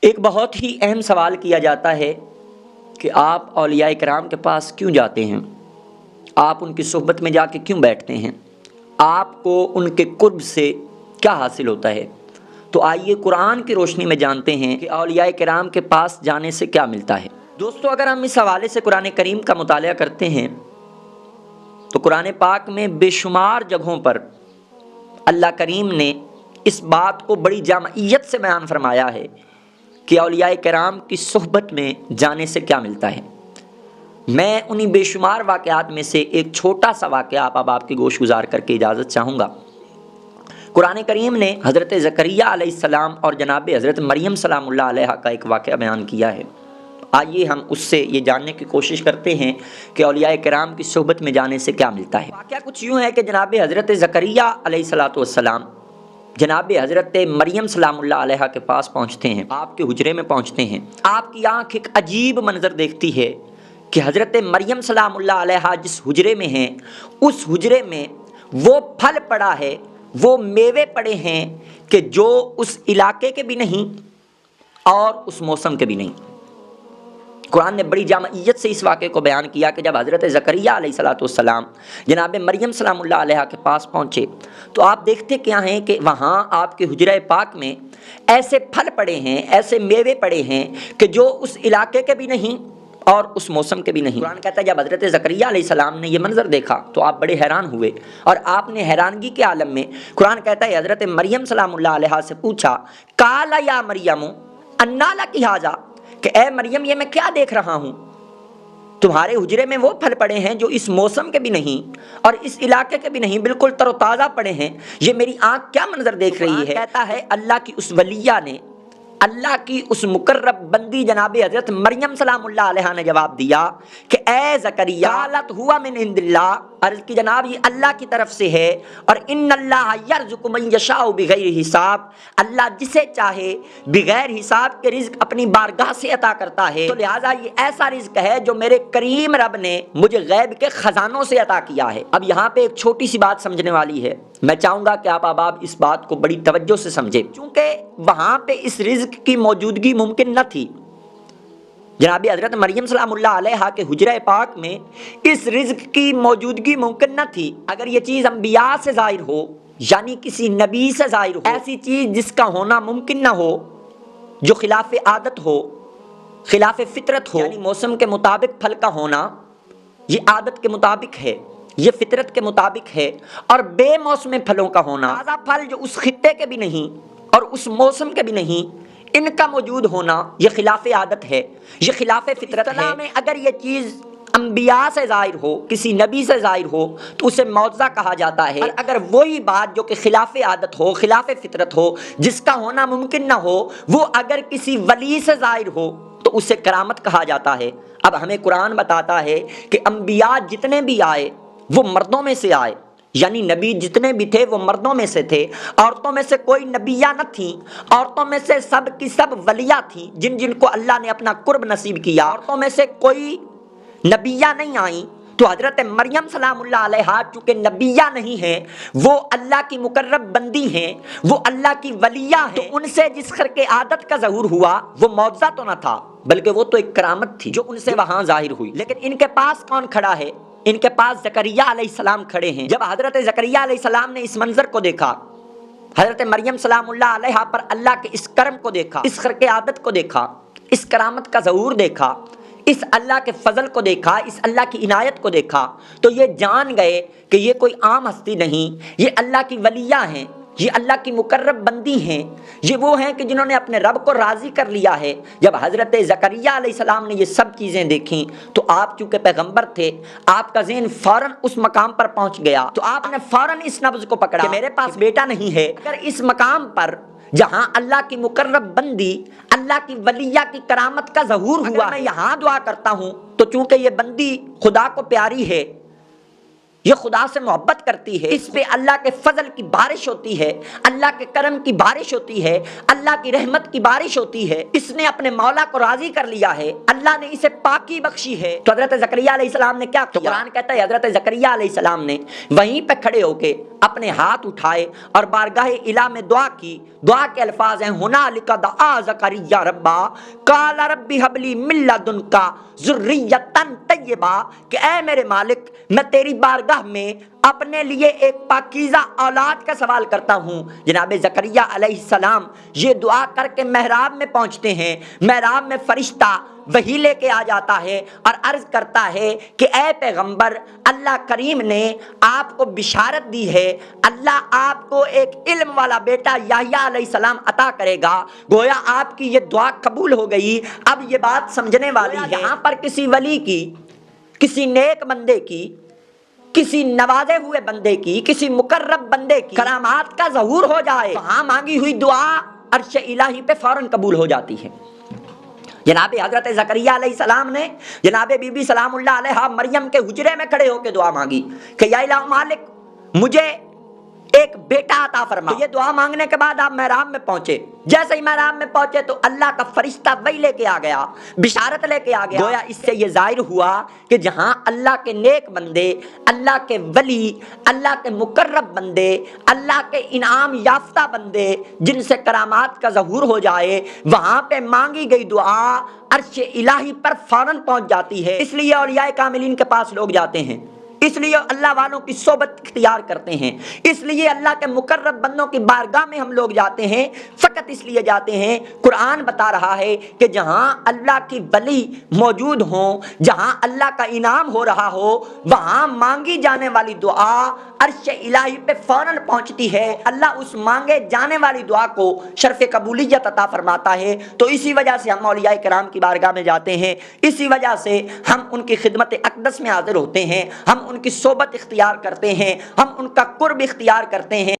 ایک بہت ہی اہم سوال کیا جاتا ہے کہ آپ اولیاء کرام کے پاس کیوں جاتے ہیں؟ آپ ان کی صحبت میں جا کے کیوں بیٹھتے ہیں؟ آپ کو ان کے قرب سے کیا حاصل ہوتا ہے؟ تو آئیے قرآن کی روشنی میں جانتے ہیں کہ اولیاء کرام کے پاس جانے سے کیا ملتا ہے۔ دوستو، اگر ہم اس حوالے سے قرآن کریم کا مطالعہ کرتے ہیں تو قرآن پاک میں بے شمار جگہوں پر اللہ کریم نے اس بات کو بڑی جامعیت سے بیان فرمایا ہے کہ اولیاء کرام کی صحبت میں جانے سے کیا ملتا ہے۔ میں انہی بے شمار واقعات میں سے ایک چھوٹا سا واقعہ آپ کی گوش گزار کر کے اجازت چاہوں گا۔ قرآن کریم نے حضرت زکریا علیہ السلام اور جناب حضرت مریم سلام اللہ علیہ کا ایک واقعہ بیان کیا ہے۔ آئیے ہم اس سے یہ جاننے کی کوشش کرتے ہیں کہ اولیاء کرام کی صحبت میں جانے سے کیا ملتا ہے۔ واقعہ کچھ یوں ہے کہ جناب حضرت زکریا علیہ السلام جناب حضرت مریم سلام اللہ علیہ کے پاس پہنچتے ہیں، آپ کے حجرے میں پہنچتے ہیں۔ آپ کی آنکھ ایک عجیب منظر دیکھتی ہے کہ حضرت مریم سلام اللہ علیہ جس حجرے میں ہیں، اس حجرے میں وہ پھل پڑا ہے، وہ میوے پڑے ہیں کہ جو اس علاقے کے بھی نہیں اور اس موسم کے بھی نہیں۔ قرآن نے بڑی جامعیت سے اس واقعے کو بیان کیا کہ جب حضرت زکریا علیہ السلام جناب مریم سلام اللہ علیہ کے پاس پہنچے تو آپ دیکھتے کیا ہیں کہ وہاں آپ کے حجرہ پاک میں ایسے پھل پڑے ہیں، ایسے میوے پڑے ہیں کہ جو اس علاقے کے بھی نہیں اور اس موسم کے بھی نہیں۔ قرآن کہتا ہے جب حضرت زکریا علیہ السلام نے یہ منظر دیکھا تو آپ بڑے حیران ہوئے، اور آپ نے حیرانگی کے عالم میں قرآن کہتا ہے حضرت مریم سلام اللہ علیہ سے پوچھا، قال یا مریم انا لکی ھذا، کہ اے مریم یہ میں کیا دیکھ رہا ہوں؟ تمہارے حجرے میں وہ پھل پڑے ہیں جو اس موسم کے بھی نہیں اور اس علاقے کے بھی نہیں، بالکل تر و تازہ پڑے ہیں، یہ میری آنکھ کیا منظر دیکھ رہی ہے؟ کہتا ہے اللہ کی اس ولیہ نے، اللہ کی اس مقرب بندی جناب حضرت مریم سلام اللہ علیہ نے جواب دیا کہ اے زکریا قالت ہوا من عند اللہ، عرض کی جناب یہ اللہ کی طرف سے ہے، اور ان اللہ یرزق من یشاء بغیر حساب، اللہ جسے چاہے بغیر حساب کے رزق اپنی بارگاہ سے عطا کرتا ہے، تو لہٰذا یہ ایسا رزق ہے جو میرے کریم رب نے مجھے غیب کے خزانوں سے عطا کیا ہے۔ اب یہاں پہ ایک چھوٹی سی بات سمجھنے والی ہے، میں چاہوں گا کہ آپ احباب اس بات کو بڑی توجہ سے سمجھیں، چونکہ وہاں پہ اس رزق کی موجودگی ممکن نہ تھی۔ جناب حضرت مریم سلام اللہ علیہ کے حجرہ پاک میں اس رزق کی موجودگی ممکن نہ تھی۔ اگر یہ چیز انبیاء سے ظاہر ہو، یعنی کسی نبی سے ظاہر ہو، ایسی چیز جس کا ہونا ممکن نہ ہو، جو خلاف عادت ہو، خلاف فطرت ہو، یعنی موسم کے مطابق پھل کا ہونا یہ عادت کے مطابق ہے، یہ فطرت کے مطابق ہے، اور بے موسم پھلوں کا ہونا، تازہ پھل جو اس خطے کے بھی نہیں اور اس موسم کے بھی نہیں، ان کا موجود ہونا یہ خلاف عادت ہے، یہ خلاف فطرت ہے۔ میں اگر یہ چیز انبیاء سے ظاہر ہو، کسی نبی سے ظاہر ہو تو اسے معجزہ کہا جاتا ہے، اور اگر وہی بات جو کہ خلاف عادت ہو، خلاف فطرت ہو، جس کا ہونا ممکن نہ ہو، وہ اگر کسی ولی سے ظاہر ہو تو اسے کرامت کہا جاتا ہے۔ اب ہمیں قرآن بتاتا ہے کہ انبیاء جتنے بھی آئے وہ مردوں میں سے آئے، یعنی نبی جتنے بھی تھے وہ مردوں میں سے تھے، عورتوں میں سے کوئی نبیہ نہ تھیں، عورتوں میں سے سب کی سب ولیہ تھیں جن جن کو اللہ نے اپنا قرب نصیب کیا، عورتوں میں سے کوئی نبیہ نہیں آئیں۔ تو حضرت مریم سلام اللہ علیہ چونکہ نبیہ نہیں ہیں، وہ اللہ کی مقرب بندی ہیں، وہ اللہ کی ولیہ ہیں، تو ان سے جس خرق عادت کا ظہور ہوا وہ معجزہ تو نہ تھا بلکہ وہ تو ایک کرامت تھی جو ان سے وہاں ظاہر ہوئی۔ لیکن ان کے پاس کون کھڑا ہے؟ ان کے پاس زکریا علیہ السلام کھڑے ہیں۔ جب حضرت زکریا علیہ السلام نے اس منظر کو دیکھا، حضرت مریم سلام اللہ علیہ پر اللہ کے اس کرم کو دیکھا، اس خرق عادت کو دیکھا، اس کرامت کا ظہور دیکھا، اس اللہ کے فضل کو دیکھا، اس اللہ کی عنایت کو دیکھا، تو یہ جان گئے کہ یہ کوئی عام ہستی نہیں، یہ اللہ کی ولیہ ہیں، یہ اللہ کی مقرب بندی ہیں، یہ وہ ہیں کہ جنہوں نے اپنے رب کو راضی کر لیا ہے۔ جب حضرت زکریا علیہ السلام نے یہ سب چیزیں دیکھیں تو آپ چونکہ پیغمبر تھے، آپ کا ذہن فوراً اس مقام پر پہنچ گیا، تو آپ نے فوراً اس نبض کو پکڑا کہ میرے پاس بیٹا نہیں ہے، اگر اس مقام پر جہاں اللہ کی مقرب بندی، اللہ کی ولیہ کی کرامت کا ظہور ہوا، میں یہاں دعا کرتا ہوں تو چونکہ یہ بندی خدا کو پیاری ہے، یہ خدا سے محبت کرتی ہے، اس پہ اللہ کے فضل کی بارش ہوتی ہے، اللہ کے کرم کی بارش ہوتی ہے، اللہ کی رحمت کی بارش ہوتی ہے، اس نے اپنے مولا کو راضی کر لیا ہے، اللہ نے اسے پاکی بخشی ہے۔ تو حضرت زکریا علیہ السلام نے کیا کیا؟ تو قرآن کہتا ہے حضرت زکریا علیہ السلام نے وہیں پہ کھڑے ہو کے اپنے ہاتھ اٹھائے اور بارگاہ الہ میں دعا کی۔ دعا کے الفاظ ہیں ہنالک دعا زکریا ربا قال رب هب لی من لدنک ذریۃ طیبہ، کہ اے میرے مالک میں تیری بارگاہ میں اپنے لیے ایک پاکیزہ اولاد کا سوال کرتا ہوں۔ جناب زکریا علیہ السلام یہ دعا کر کے محراب میں پہنچتے ہیں، محراب میں فرشتہ وہی لے کے آ جاتا ہے اور عرض کرتا ہے کہ اے پیغمبر، اللہ کریم نے آپ کو بشارت دی ہے، اللہ آپ کو ایک علم والا بیٹا یحییٰ علیہ السلام عطا کرے گا۔ گویا آپ کی یہ دعا قبول ہو گئی۔ اب یہ بات سمجھنے والی ہے، یہاں پر کسی ولی کی، کسی نیک بندے کی، کسی نوازے ہوئے بندے کی، کسی مقرب بندے کی کرامات کا ظہور ہو جائے، وہاں مانگی ہوئی دعا عرش الہی پہ فوراً قبول ہو جاتی ہے۔ جناب حضرت زکریا علیہ السلام نے جناب بی بی سلام اللہ علیہا مریم کے حجرے میں کھڑے ہو کے دعا مانگی کہ یا الہ مالک مجھے ایک بیٹا عطا فرما۔ تو یہ دعا مانگنے کے بعد آپ محراب میں پہنچے، جیسے ہی محراب میں پہنچے تو اللہ کا فرشتہ وہی لے کے آ گیا، بشارت لے کے آ گیا۔ گویا اس سے یہ ظاہر ہوا کہ جہاں اللہ کے نیک بندے، اللہ کے ولی، اللہ کے مقرب بندے، اللہ کے انعام یافتہ بندے جن سے کرامات کا ظہور ہو جائے، وہاں پہ مانگی گئی دعا عرش الہی پر فوراً پہنچ جاتی ہے۔ اس لیے اولیاء کاملین کے پاس لوگ جاتے ہیں، اس لیے اللہ والوں کی صحبت اختیار کرتے ہیں، اس لیے اللہ کے مقرب بندوں کی بارگاہ میں ہم لوگ جاتے ہیں، فقط اس لیے جاتے ہیں، قرآن بتا رہا ہے کہ جہاں اللہ کی ولی موجود ہوں، جہاں اللہ کا انعام ہو رہا ہو، وہاں مانگی جانے والی دعا عرش الہی پہ فوراً پہنچتی ہے۔ اللہ اس مانگے جانے والی دعا کو شرف قبولیت عطا فرماتا ہے۔ تو اسی وجہ سے ہم اولیاء کرام کی بارگاہ میں جاتے ہیں، اسی وجہ سے ہم ان کی خدمت اقدس میں حاضر ہوتے ہیں، ہم ان کی صحبت اختیار کرتے ہیں، ہم ان کا قرب اختیار کرتے ہیں۔